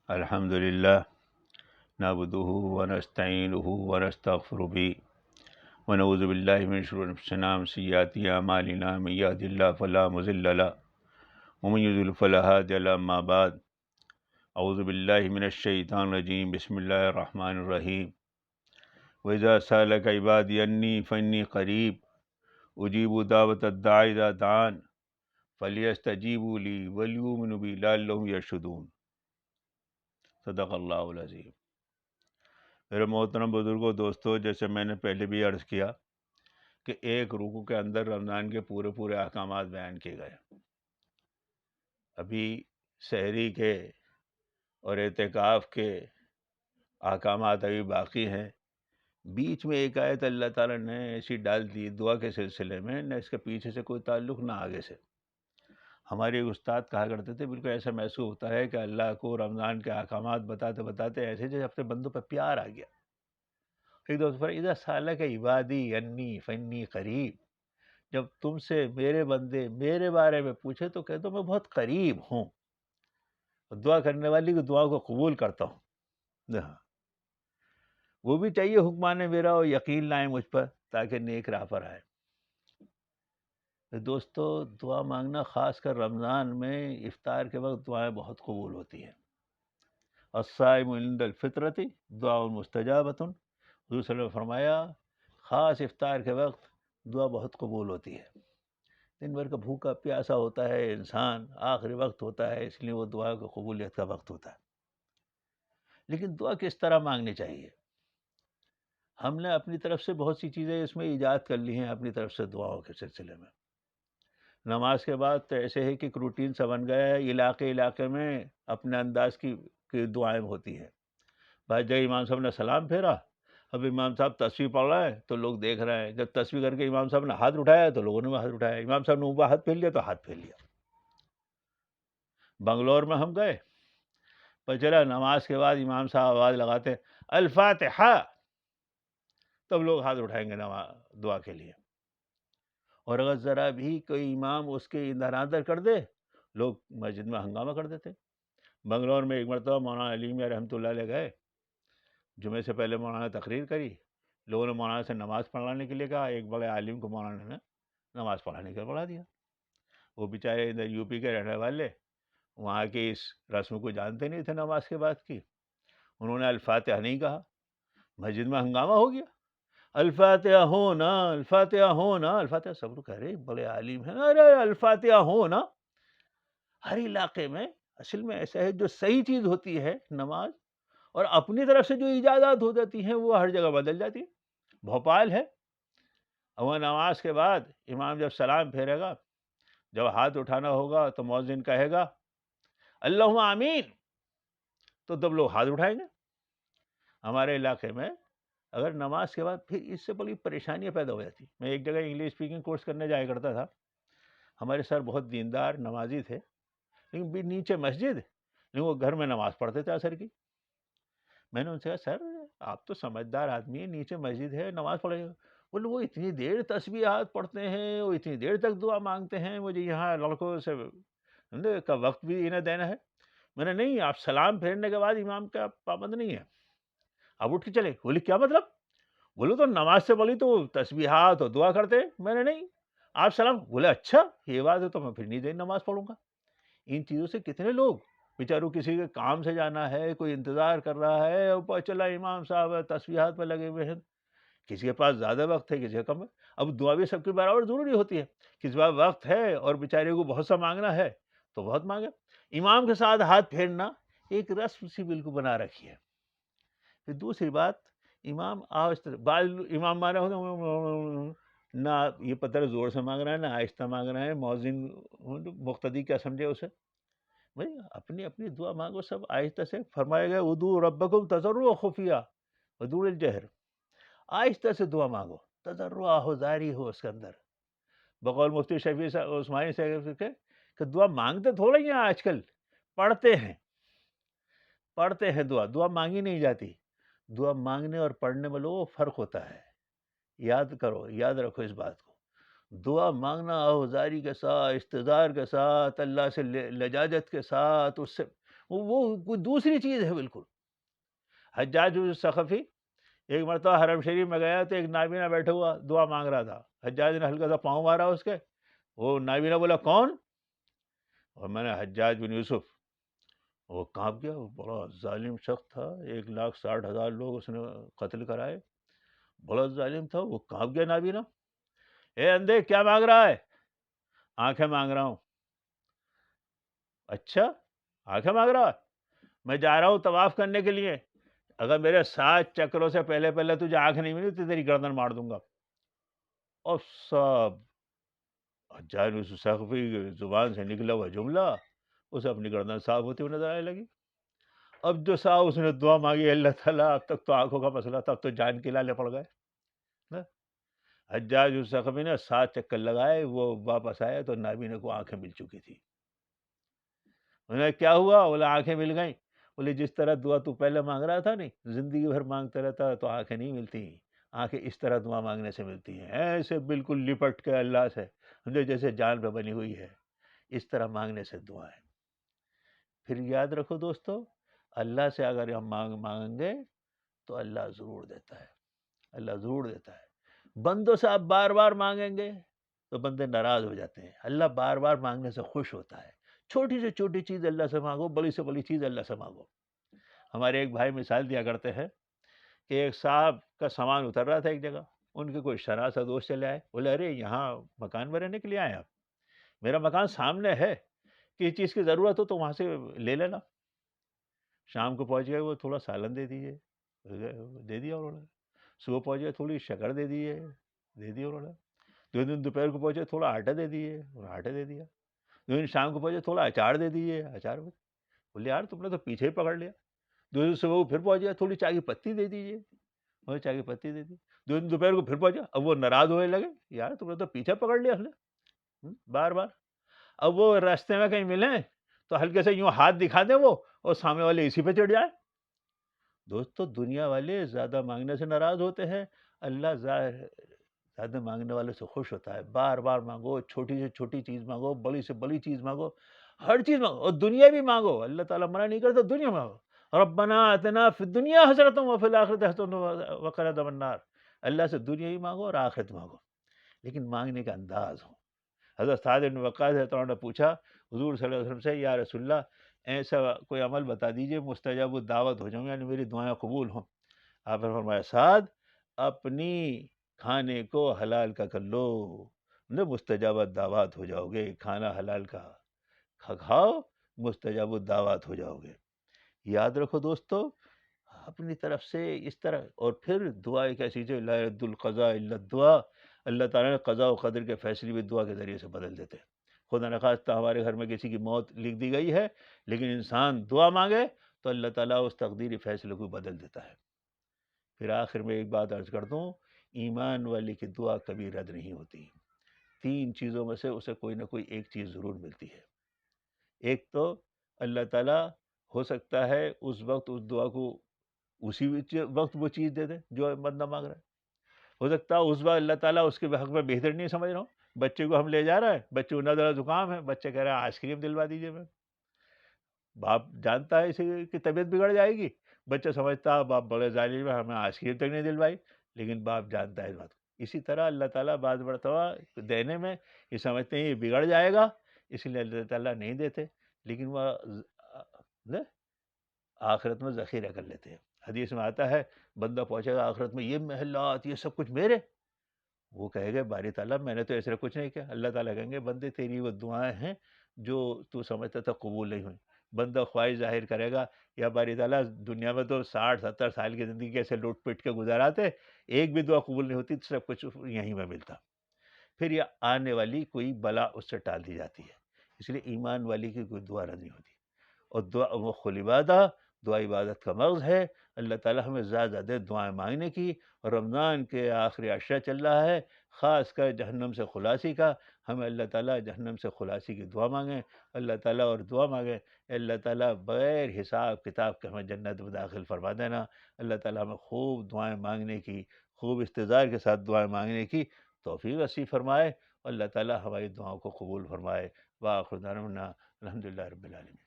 الحمد لله نعبده ونستعينه ونستغفر به ونعوذ بالله من شرور أنفسنا ومن سيئات أعمالنا من يهد الله فلا مضل له ومن يضلل فلا هادي له أما بعد أعوذ بالله من الشيطان الرجيم بسم الله الرحمن الرحيم وإذا سألك عبادي عني فإني قريب أجيب دعوة الداعي إذا دعان فليستجيبوا لي وليؤمنوا بي لعلهم يرشدون صدق اللہ العظیم۔ میرے محترم بزرگوں، دوستو، جیسے میں نے پہلے بھی عرض کیا کہ ایک رکوع کے اندر رمضان کے پورے احکامات بیان کیے گئے۔ ابھی سحری کے اور اعتکاف کے احکامات ابھی باقی ہیں۔ بیچ میں ایک آیت اللہ تعالیٰ نے ایسی ڈال دی دعا کے سلسلے میں، نہ اس کے پیچھے سے کوئی تعلق نہ آگے سے۔ ہمارے ایک استاد کہا کرتے تھے بالکل ایسا محسوس ہوتا ہے کہ اللہ کو رمضان کے احکامات بتاتے بتاتے ایسے جیسے اپنے بندوں پہ پیار آ گیا۔ ایک دوست پر اذا سالک عبادی انی فانی قریب، جب تم سے میرے بندے میرے بارے میں پوچھے تو کہہ دو میں بہت قریب ہوں، دعا کرنے والی کی دعا کو قبول کرتا ہوں۔ ہاں، وہ بھی چاہیے حکمان میرا اور یقین لائیں مجھ پر تاکہ نیک راہ پر آئے۔ دوستو، دعا مانگنا خاص کر رمضان میں افطار کے وقت دعائیں بہت قبول ہوتی ہیں۔ الصائم عند الفطرۃ دعاء مستجابۃ، حضور صلی اللہ علیہ وسلم نے فرمایا خاص افطار کے وقت دعا بہت قبول ہوتی ہے۔ دن بھر کا بھوکا پیاسا ہوتا ہے انسان، آخری وقت ہوتا ہے، اس لیے وہ دعا کی قبولیت کا وقت ہوتا ہے۔ لیکن دعا کس طرح مانگنی چاہیے؟ ہم نے اپنی طرف سے بہت سی چیزیں اس میں ایجاد کر لی ہیں اپنی طرف سے دعاؤں کے سلسلے میں۔ نماز کے بعد تو ایسے ہے کہ ایک روٹین سا بن گیا ہے، علاقے میں اپنے انداز کی دعائیں ہوتی ہیں۔ بعض جگہ امام صاحب نے سلام پھیرا، اب امام صاحب تسبیح پڑھ رہے ہیں تو لوگ دیکھ رہے ہیں، جب تسبیح کر کے امام صاحب نے ہاتھ اٹھایا تو لوگوں نے بھی ہاتھ اٹھایا، امام صاحب نے اوپر ہاتھ پھیر لیا تو ہاتھ پھیر لیا۔ بنگلور میں ہم گئے، پر چلا نماز کے بعد امام صاحب آواز لگاتے ہیں الفاتحہ، تب لوگ ہاتھ اٹھائیں گے دعا کے لیے۔ اور اگر ذرا بھی کوئی امام اس کے اندر کر دے، لوگ مسجد میں ہنگامہ کر دیتے۔ بنگلور میں ایک مرتبہ مولانا علی میاں رحمۃ اللہ علیہ گئے، جمعے سے پہلے مولانا نے تقریر کری، لوگوں نے مولانا سے نماز پڑھانے کے لیے کہا، ایک بڑے عالم کو مولانا نے نماز پڑھانے کے لیے پڑھا دیا۔ وہ بیچارے ادھر یو پی کے رہنے والے وہاں کی اس رسم کو جانتے نہیں تھے نماز کے بعد کی، انہوں نے الفاتحہ نہیں کہا، مسجد میں ہنگامہ ہو گیا، الفاتحہ ہونا الفاتحہ ہونا الفاتحہ۔ سب لوگ کہہ رہے بڑے عالم ہیں، ارے الفاتحہ ہونا۔ ہر علاقے میں اصل میں ایسا ہے، جو صحیح چیز ہوتی ہے نماز، اور اپنی طرف سے جو ایجادات ہو جاتی ہیں وہ ہر جگہ بدل جاتی ہیں۔ بھوپال ہے، وہ نماز کے بعد امام جب سلام پھیرے گا، جب ہاتھ اٹھانا ہوگا تو مؤذن کہے گا اللہم آمین، تو تب لوگ ہاتھ اٹھائیں گے۔ ہمارے علاقے میں اگر نماز کے بعد پھر اس سے بڑی پریشانیاں پیدا ہو جاتی۔ میں ایک جگہ انگلش اسپیکنگ کورس کرنے جایا کرتا تھا، ہمارے سر بہت دیندار نمازی تھے، لیکن بھی نیچے مسجد، لیکن وہ گھر میں نماز پڑھتے تھے عصر کی۔ میں نے ان سے کہا سر آپ تو سمجھدار آدمی ہیں، نیچے مسجد ہے نماز پڑھے گا؟ بولے وہ اتنی دیر تسبیحات پڑھتے ہیں، وہ اتنی دیر تک دعا مانگتے ہیں، مجھے یہاں لڑکوں سے کا وقت بھی انہیں دینا ہے۔ میں نے نہیں، آپ سلام پھیرنے کے بعد امام کا پابند نہیں ہے، آپ اٹھ کے چلے۔ بولے کیا مطلب؟ بولے تو نماز سے بولی تو تسبیحات اور دعا کرتے ہیں۔ میں نے نہیں، آپ سلام۔ بولے اچھا یہ بات ہے تو میں پھر نہیں دیر نماز پڑھوں گا۔ ان چیزوں سے کتنے لوگ بیچاروں، کسی کے کام سے جانا ہے، کوئی انتظار کر رہا ہے، اوپر چلا امام صاحب تسبیحات میں لگے ہوئے ہیں، کسی کے پاس زیادہ وقت ہے، کسی کا کم ہے۔ اب دعا بھی سب کے برابر ضروری ہوتی ہے، کسی کے پاس وقت ہے اور بیچارے کو بہت سا مانگنا ہے تو بہت مانگے۔ امام کے ساتھ ہاتھ پھیرنا ایک رسم سی بالکل بنا رکھی ہے۔ پھر دوسری بات، امام بعض امام مانا ہوتا نہ یہ پتہ ہے زور سے مانگ رہا ہے نہ آہستہ مانگ رہا ہے، مؤذن مقتدی کیا سمجھے اسے؟ بھائی اپنی اپنی دعا مانگو، سب آہستہ سے۔ فرمایا گیا ادعوا ربکم تضرعا وخفیا ودون الجہر، آہستہ سے دعا مانگو، تضرع ہو، زاری ہو اس کے اندر۔ بقول مفتی شفیع عثمانی صاحب کہ دعا مانگتے تھوڑا ہی ہیں آج کل، پڑھتے ہیں دعا مانگی نہیں جاتی۔ دعا مانگنے اور پڑھنے میں لوگوں فرق ہوتا ہے، یاد کرو، یاد رکھو اس بات کو۔ دعا مانگنا آہوزاری کے ساتھ، استظار کے ساتھ، اللہ سے لجاجت کے ساتھ، اس سے وہ کوئی دوسری چیز ہے بالکل. حجاج ثقفی ایک مرتبہ حرم شریف میں گیا تو ایک نابینا بیٹھا ہوا دعا مانگ رہا تھا. حجاج نے ہلکا سا پاؤں مارا اس کے. وہ نابینا بولا کون؟ اور میں نے حجاج بن یوسف. وہ کانپ گیا. وہ بڑا ظالم شخص تھا, 1,60,000 لوگ اس نے قتل کرائے, بڑا ظالم تھا. وہ کانپ گیا نابینا. اے اندھے کیا مانگ رہا ہے؟ آنکھیں مانگ رہا ہوں. اچھا آنکھیں مانگ رہا ہے؟ میں جا رہا ہوں طواف کرنے کے لیے, اگر میرے 7 چکروں سے پہلے تجھے آنکھ نہیں ملی تو تیری گردن مار دوں گا. اور سب حجاج ثقفی کی زبان سے نکلا ہوا جملہ اسے اپنی گردن صاف ہوتی ہوئی نظر آنے لگی. اب جو صاحب اس نے دعا مانگی, اللہ تعالیٰ اب تک تو آنکھوں کا مسئلہ تھا, اب تو جان کے لالے پڑ گئے. حجاج ثقفی نے 7 چکر لگائے. وہ واپس آئے تو نابینا کو آنکھیں مل چکی تھی. انہیں کیا ہوا؟ بولے آنکھیں مل گئیں. بولے جس طرح دعا تو پہلے مانگ رہا تھا نہیں, زندگی بھر مانگتا رہتا تو آنکھیں نہیں ملتی. آنکھیں اس طرح دعا مانگنے سے ملتی ہیں, ایسے بالکل لپٹ کے اللہ سے, جیسے جان پہ بنی ہوئی ہے, اس طرح مانگنے سے دعا ہے. پھر یاد رکھو دوستو, اللہ سے اگر ہم مانگیں گے تو اللہ ضرور دیتا ہے. اللہ ضرور دیتا ہے. بندوں سے آپ بار بار مانگیں گے تو بندے ناراض ہو جاتے ہیں. اللہ بار بار مانگنے سے خوش ہوتا ہے. چھوٹی سے چھوٹی چیز اللہ سے مانگو, بڑی سے بڑی چیز اللہ سے مانگو. ہمارے ایک بھائی مثال دیا کرتے ہیں کہ ایک صاحب کا سامان اتر رہا تھا ایک جگہ, ان کے کوئی شناسا دوست چلے آئے. بولے ارے یہاں مکان میں رہنے کے لیے آئے آپ؟ میرا مکان سامنے ہے, کسی چیز کی ضرورت ہو تو وہاں سے لے لینا. شام کو پہنچ گئے, وہ تھوڑا سالن دے دیجیے, دے دیا انہوں نے. صبح پہنچ گئے, تھوڑی شکر دے دیے, دے دی انہوں نے. 2 دن دوپہر کو پہنچے, تھوڑا آٹا دے دیے, اور آٹا دے دیا. 2 دن شام کو پہنچے, تھوڑا اچار دے دیے, اچار. بولے یار تم نے تو پیچھے ہی پکڑ لیا. 2 دن صبح کو پھر پہنچ گیا, تھوڑی چائے کی پتی دے دیجیے, اور چائے کی پتی دے دی. 2 دن دوپہر کو پھر پہنچا. اب وہ ناراض ہونے لگے, یار تم نے تو پیچھے پکڑ لیا ہم نے بار بار. اب وہ راستے میں کہیں ملیں تو ہلکے سے یوں ہاتھ دکھا دیں وہ, اور سامنے والے اسی پہ چڑھ جائے. دوستو دنیا والے زیادہ مانگنے سے ناراض ہوتے ہیں, اللہ زیادہ مانگنے والے سے خوش ہوتا ہے. بار بار مانگو, چھوٹی سے چھوٹی چیز مانگو, بڑی سے بڑی چیز مانگو, ہر چیز مانگو, اور دنیا بھی مانگو. اللہ تعالیٰ منع نہیں کرتا, دنیا مانگو. ربنا آتنا فی الدنیا حسنۃ وفی الآخرۃ حسنۃ وقنا عذاب النار. اللہ سے دنیا ہی مانگو اور آخرت مانگو, لیکن مانگنے کا انداز ہو. حضرت سعد بن وقاص رضی اللہ عنہ نے پوچھا حضور صلی اللہ علیہ وسلم سے, یا رسول اللہ ایسا کوئی عمل بتا دیجئے مستجاب الدعوت ہو جاؤں, یعنی میری دعائیں قبول ہوں. آپ نے فرمایا سعد اپنی کھانے کو حلال کا کر لو, مستجاب الدعوات ہو جاؤ گے. کھانا حلال کا کھاؤ, مستجاب الدعوات ہو جاؤ گے. یاد رکھو دوستو, اپنی طرف سے اس طرح. اور پھر دعا ایک ایسی چیز, لا يرد القضاء الا الدعاء. اللہ تعالیٰ نے قضاء و قدر کے فیصلے بھی دعا کے ذریعے سے بدل دیتے. خدا نخواستہ ہمارے گھر میں کسی کی موت لکھ دی گئی ہے, لیکن انسان دعا مانگے تو اللہ تعالیٰ اس تقدیری فیصلے کو بدل دیتا ہے. پھر آخر میں ایک بات عرض کر دوں, ایمان والے کی دعا کبھی رد نہیں ہوتی. 3 چیزوں میں سے اسے کوئی نہ کوئی ایک چیز ضرور ملتی ہے. ایک تو اللہ تعالیٰ ہو سکتا ہے اس وقت اس دعا کو اسی وقت وہ چیز دے دے جو بندہ مانگ رہا ہے. ہو سکتا ہے اس وقت اللہ تعالیٰ اس کے حق میں بہتر نہیں سمجھ رہا ہوں. بچے کو ہم لے جا رہے ہیں, بچے کو نزلہ زکام ہے, بچے کہہ رہا ہے آئس کریم دلوا دیجیے. میں باپ جانتا ہے اسے کہ طبیعت بگڑ جائے گی, بچہ سمجھتا ہے باپ بڑے ظالم ہے, ہمیں آئس کریم تک نہیں دلوائی, لیکن باپ جانتا ہے اس بات کو. اسی طرح اللہ تعالیٰ بعض مرتبہ دینے میں یہ سمجھتے ہیں یہ بگڑ جائے گا, اس لیے اللہ تعالیٰ نہیں دیتے, لیکن وہ آخرت میں ذخیرہ کر لیتے ہیں. حدیث میں آتا ہے بندہ پہنچے گا آخرت میں, یہ محلات یہ سب کچھ میرے. وہ کہے گا باری تعالیٰ میں نے تو ایسا کچھ نہیں کیا. اللہ تعالیٰ کہیں گے بندے تیری وہ دعائیں ہیں جو تو سمجھتا تھا قبول نہیں ہوئی. بندہ خواہش ظاہر کرے گا, یا باری تعالیٰ دنیا میں تو 60-70 سال کی زندگی کیسے لوٹ پٹ کے گزاراتے, ایک بھی دعا قبول نہیں ہوتی, تو سب کچھ یہیں میں ملتا. پھر یہ آنے والی کوئی بلا اس سے ٹال دی جاتی ہے. اس لیے ایمان والی کی کوئی دعا رد نہیں ہوتی. اور دعا وہ خل عبادہ, دعا عبادت کا مغز ہے. اللہ تعالیٰ ہمیں زیادہ زیادہ دعائیں مانگنے کی, اور رمضان کے آخری عشرہ چل رہا ہے, خاص کر جہنم سے خلاصی کا, ہمیں اللہ تعالیٰ جہنم سے خلاصی کی دعا مانگیں. اللہ تعالیٰ اور دعا مانگیں, اللہ تعالیٰ بغیر حساب کتاب کے ہمیں جنت میں داخل فرما دینا. اللہ تعالیٰ ہمیں خوب دعائیں مانگنے کی, خوب استظار کے ساتھ دعائیں مانگنے کی توفیق نصیب فرمائے. اللہ تعالیٰ ہماری دعاؤں کو قبول فرمائے. وآخر دعوانا الحمدللہ رب العالمین.